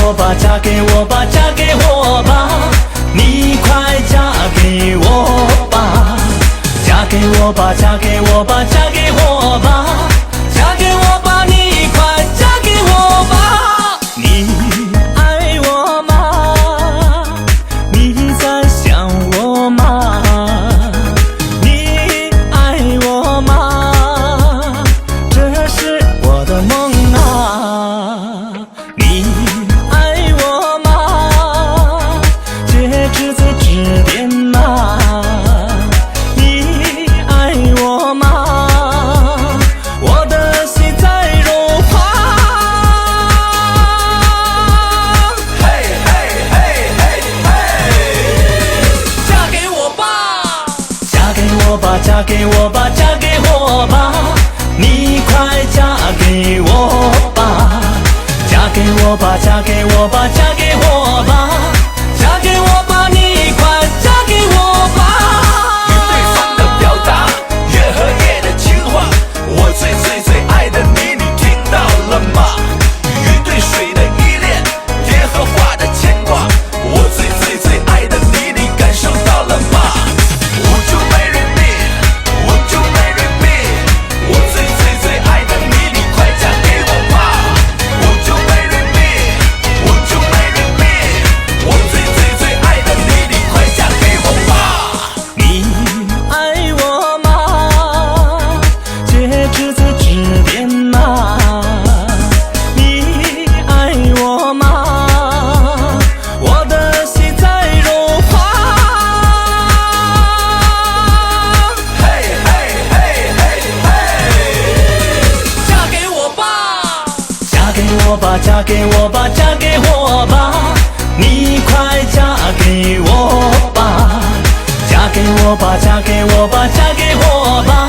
我吧，嫁给我吧，嫁给我吧，你快嫁给我吧，嫁给我吧，嫁给我吧，嫁给我吧，嫁给我吧，你快嫁给我吧。你爱我吗？你在想我吗？你爱我吗？这是我的梦啊。你爱我吗？戒指在指边吗？你爱我吗？我的心在融化。嘿嘿嘿嘿嘿，嫁给我吧，嫁给我吧，嫁给我吧，嫁给我吧，你快嫁给我吧，嫁给我吧，嫁给我吧，嫁给我吧，嫁给我吧，你快嫁给我吧。与对方的表达，月和夜的情话，我最最最爱的你，你听到了吗？鱼对水的依恋，蝶和花的牵挂，我最最最爱的你，你感受到了吗？Would you marry me? Would you marry me? 我最最最爱的你，你快嫁给我吧。Would you marry me? Would you marry me? 我最最最爱的你，你快嫁给我吧。你爱我吗？戒指在指边吗？你爱我吗？我的心在融化。嘿嘿嘿嘿嘿，嫁给我吧，嫁给我吧，嫁给我吧，嫁给我吧，你快嫁给我吧，嫁给我吧，嫁给我吧，嫁给我吧。